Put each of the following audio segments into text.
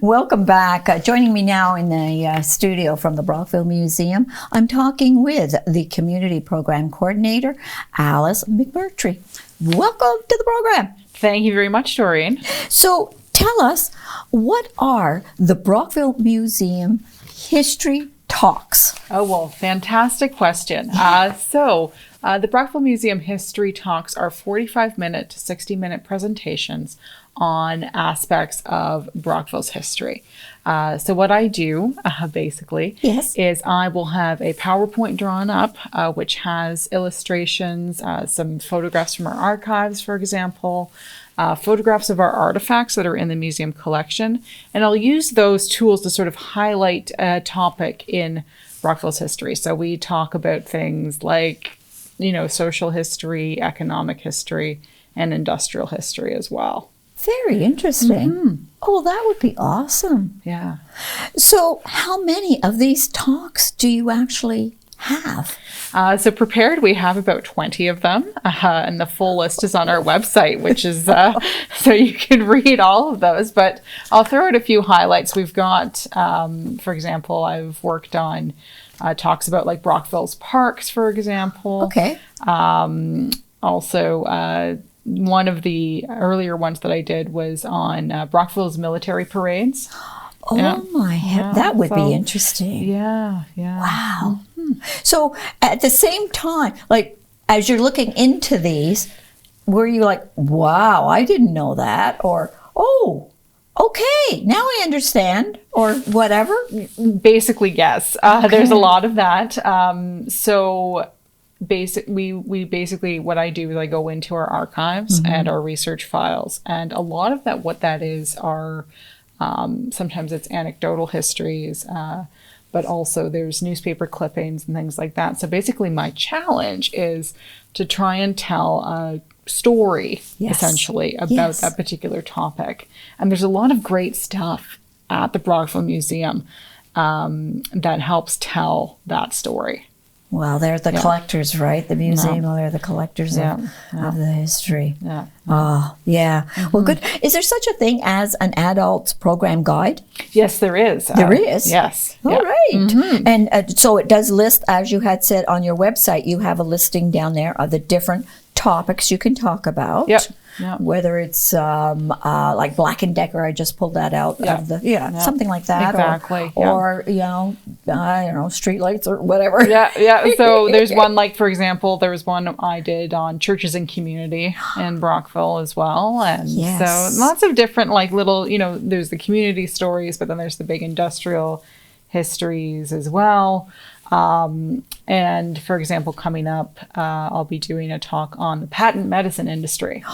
Welcome back. Joining me now in the studio from the Brockville Museum, I'm talking with the Community Program Coordinator, Alice McMurtry. Welcome to the program. Thank you very much, Doreen. So tell us, what are the Brockville Museum History Talks? Oh, well, fantastic question. The Brockville Museum History Talks are 45-minute to 60-minute presentations on aspects of Brockville's history. So what I do, basically, is I will have a PowerPoint drawn up, which has illustrations, some photographs from our archives, for example, photographs of our artifacts that are in the museum collection, and I'll use those tools to sort of highlight a topic in Brockville's history. So we talk about things like, social history, economic history, and industrial history as well. Very interesting. Mm-hmm. Oh, that would be awesome. Yeah. So how many of these talks do you actually have? So prepared, we have about 20 of them, and the full list is on our website, which is, so you can read all of those, but I'll throw out a few highlights. We've got, for example, I've worked on talks about like Brockville's parks, for example. Okay. Also, one of the earlier ones that I did was on Brockville's military parades. Oh my head, that would be interesting. Yeah. Wow. Mm-hmm. So at the same time, like as you're looking into these, were you like, wow, I didn't know that, or oh, okay, now I understand, or whatever? Basically, yes. Okay. There's a lot of that. We basically, what I do is I go into our archives and our research files, and a lot of that, what that is, are sometimes it's anecdotal histories, but also there's newspaper clippings and things like that. So basically my challenge is to try and tell a story, essentially, about that particular topic. And there's a lot of great stuff at the Brockville Museum that helps tell that story. Well, they're the collectors, right? The museum, they're the collectors of the history. Yeah. Oh, yeah. Well, good. Is there such a thing as an adult program guide? Yes, there is. There is? Yes. All right. And so it does list, as you had said on your website, you have a listing down there of the different topics you can talk about. Yep. Whether it's like Black & Decker, I just pulled that out of the something like that, exactly, or I don't know, streetlights or whatever. So there's one, like, for example, there was one I did on churches and community in Brockville as well, and so lots of different, like, little, there's the community stories, but then there's the big industrial histories as well. And for example, coming up, I'll be doing a talk on the patent medicine industry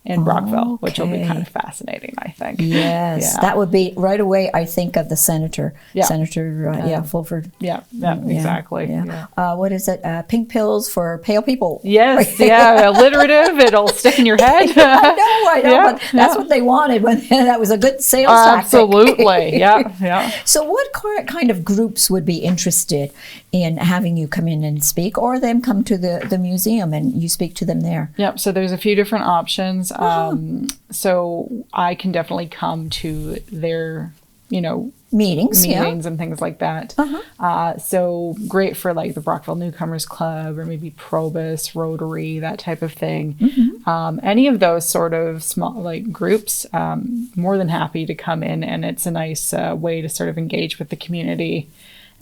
in Brockville, which will be kind of fascinating, I think. Yes, that would be right away. I think of the senator, Senator Fulford. Exactly. What is it? Pink pills for pale people. Yes, alliterative. It'll stick in your head. I know. But that's what they wanted when that was a good sales tactic. Absolutely. Yeah. So, what kind of groups would be interested in having you come in and speak, or them come to the museum and you speak to them there? Yep. So there's a few different options. So I can definitely come to their, meetings and things like that. So great for like the Brockville Newcomers Club, or maybe Probus, Rotary, that type of thing. Any of those sort of small like groups, more than happy to come in, and it's a nice way to sort of engage with the community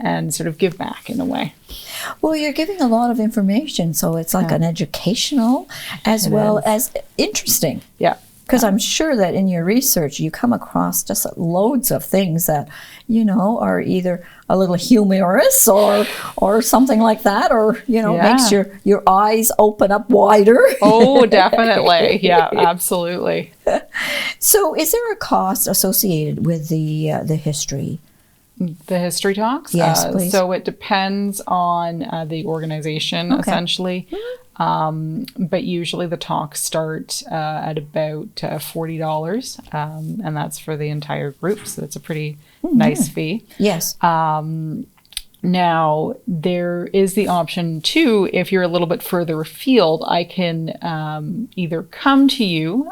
and sort of give back in a way. Well, you're giving a lot of information, so it's like an educational as well as interesting. Yeah. Because I'm sure that in your research you come across just loads of things that, are either a little humorous or something like that, or, makes your eyes open up wider. Oh, definitely. Yeah, absolutely. So is there a cost associated with the history? The history talks? Yes, please. So it depends on the organization, essentially. But usually the talks start at about $40, and that's for the entire group. So it's a pretty nice fee. Yes. Now, there is the option too, if you're a little bit further afield, I can either come to you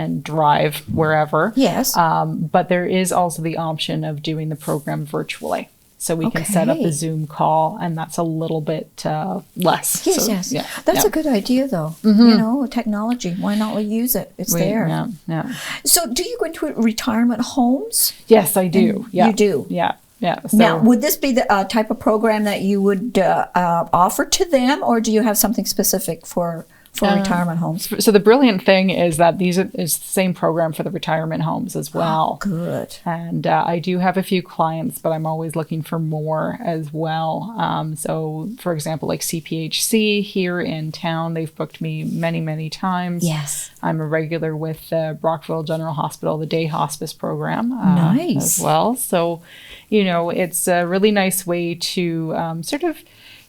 and drive wherever. Yes. But there is also the option of doing the program virtually. So we can set up a Zoom call, and that's a little bit less. Yes, so, yes. Yeah, That's a good idea, though. You know, technology. Why not we use it? It's there. Yeah, yeah. So do you go into retirement homes? Yes, I do. And yeah. You do? Yeah. Yeah. So, Now, would this be the type of program that you would offer to them, or do you have something specific for retirement homes? So the brilliant thing is that is the same program for the retirement homes as well. Oh, good. And I do have a few clients, but I'm always looking for more as well. So, for example, like CPHC here in town, they've booked me many, many times. Yes. I'm a regular with Brockville General Hospital, the day hospice program Nice. as well. So, you know, it's a really nice way to sort of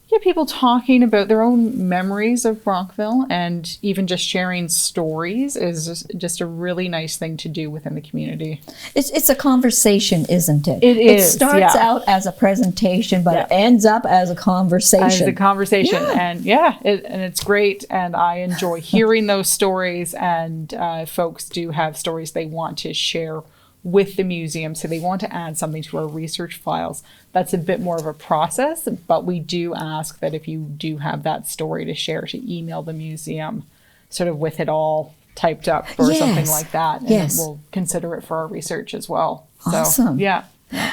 get people talking about their own memories of Brockville, and even just sharing stories is just a really nice thing to do within the community. It's a conversation, isn't it? It is, It starts out as a presentation, but it ends up as a conversation. As a conversation, and it's great, and I enjoy hearing those stories, and folks do have stories they want to share with the museum, so they want to add something to our research files. That's a bit more of a process, but we do ask that if you do have that story to share, to email the museum sort of with it all typed up or something like that, and we'll consider it for our research as well. Awesome. So, yeah.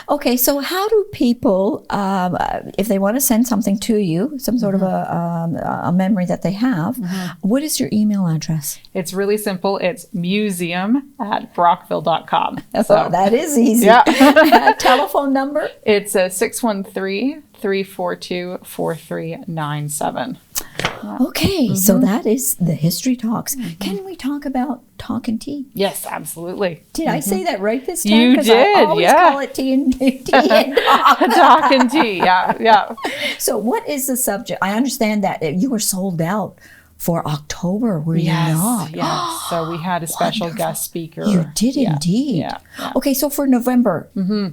Okay, so how do people, if they want to send something to you, some sort of a memory that they have, what is your email address? It's really simple. It's museum@brockville.com. So that is easy. Yeah. Telephone number? It's 613-342-4397. Okay, so that is the History Talks. Can we talk about talking tea? Yes, absolutely. Did I say that right this time? You did, I always call it tea and talking tea, yeah. So what is the subject? I understand that you were sold out for October, were you not? Yes. So we had a special guest speaker. You did indeed. Yeah. Okay, so for November,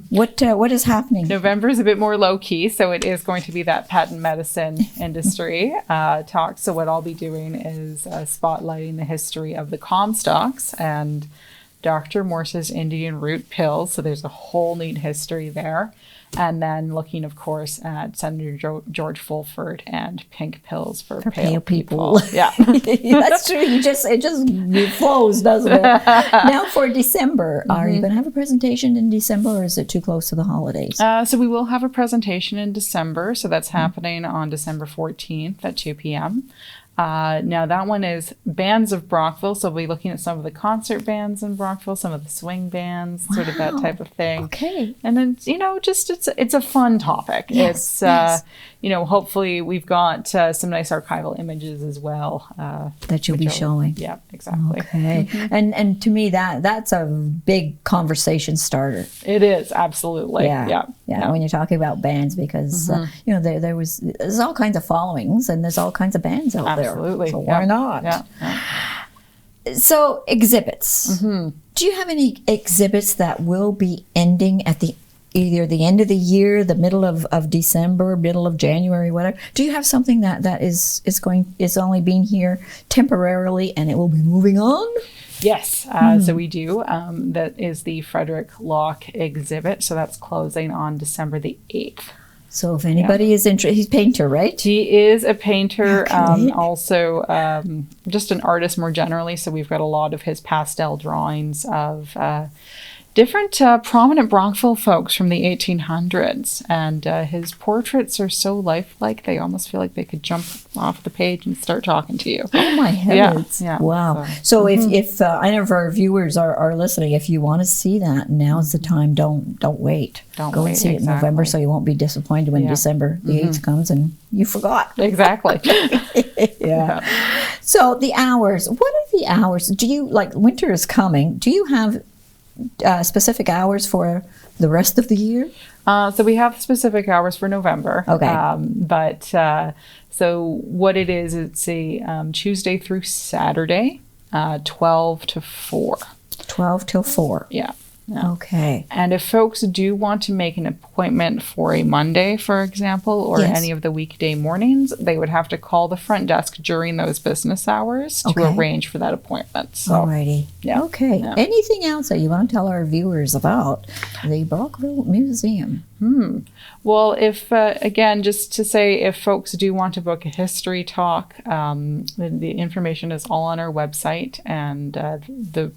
what is happening? November is a bit more low key, so it is going to be that patent medicine industry talk. So what I'll be doing is spotlighting the history of the Comstocks and Dr. Morse's Indian root pills. So there's a whole neat history there. And then looking, of course, at Senator George Fulford and pink pills for pale people. Yeah. That's true. It just flows, doesn't it? Now for December, are you going to have a presentation in December, or is it too close to the holidays? So we will have a presentation in December. So that's happening on December 14th at 2 p.m. Now that one is Bands of Brockville, so we'll be looking at some of the concert bands in Brockville, some of the swing bands, sort of that type of thing. Okay. And then, just it's a fun topic. Yes, It's hopefully we've got some nice archival images as well that you'll be showing. Yeah, exactly. Okay. And to me that's a big conversation starter. It is, absolutely. Yeah. When you're talking about bands, because there's all kinds of followings and there's all kinds of bands out there. Absolutely. So why not? Yeah. So exhibits. Do you have any exhibits that will be ending at either the end of the year, the middle of December, middle of January, whatever? Do you have something that is only being here temporarily and it will be moving on? Yes, so we do. That is the Frederick Locke exhibit. So that's closing on December the 8th. So if anybody is interested, he's a painter, right? He is a painter, Okay. also just an artist more generally. So we've got a lot of his pastel drawings of different prominent Brockville folks from the 1800s. And his portraits are so lifelike, they almost feel like they could jump off the page and start talking to you. Oh my heavens. Yeah. Wow. So if I know if our viewers are listening, if you want to see that, now's the time. Don't wait. Go and see it in November, so you won't be disappointed when December the 8th comes and you forgot. Exactly. Yeah. So the hours, what are the hours? Do you, like, winter is coming, do you have specific hours for the rest of the year? So we have specific hours for November. Okay. So what it is, it's a Tuesday through Saturday, 12 to 4. 12 till 4. Yeah. Okay. And if folks do want to make an appointment for a Monday, for example, or Yes. any of the weekday mornings, they would have to call the front desk during those business hours to Okay. arrange for that appointment. So, Alrighty. yeah. Okay. Yeah. Anything else that you want to tell our viewers about the Brockville Museum? well, if again, just to say, if folks do want to book a history talk, the information is all on our website, and the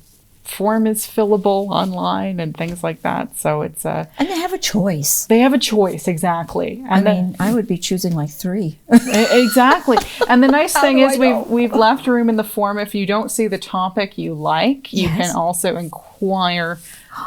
form is fillable online and things like that. So it's And they have a choice. they have a choice, exactly. I And mean, I would be choosing like 3. exactly. And the nice thing do is I know? we've left room in the form. If you don't see the topic you like, you Yes. can also inquire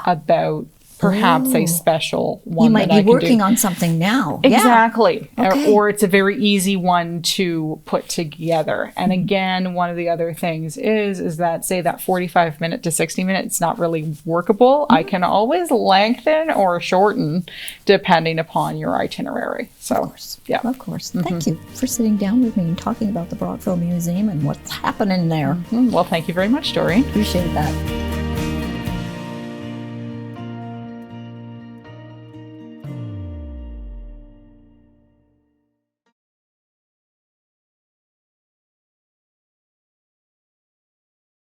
about perhaps a special one. You might that I be can working do. on something now. Yeah. Exactly. Okay. Or it's a very easy one to put together. And again, one of the other things is that, say, that 45-minute to 60-minute, it's not really workable. I can always lengthen or shorten depending upon your itinerary. So, Of course. yeah. Of course. Thank you for sitting down with me and talking about the Brockville Museum and what's happening there. Well, thank you very much, Doreen. Appreciate that.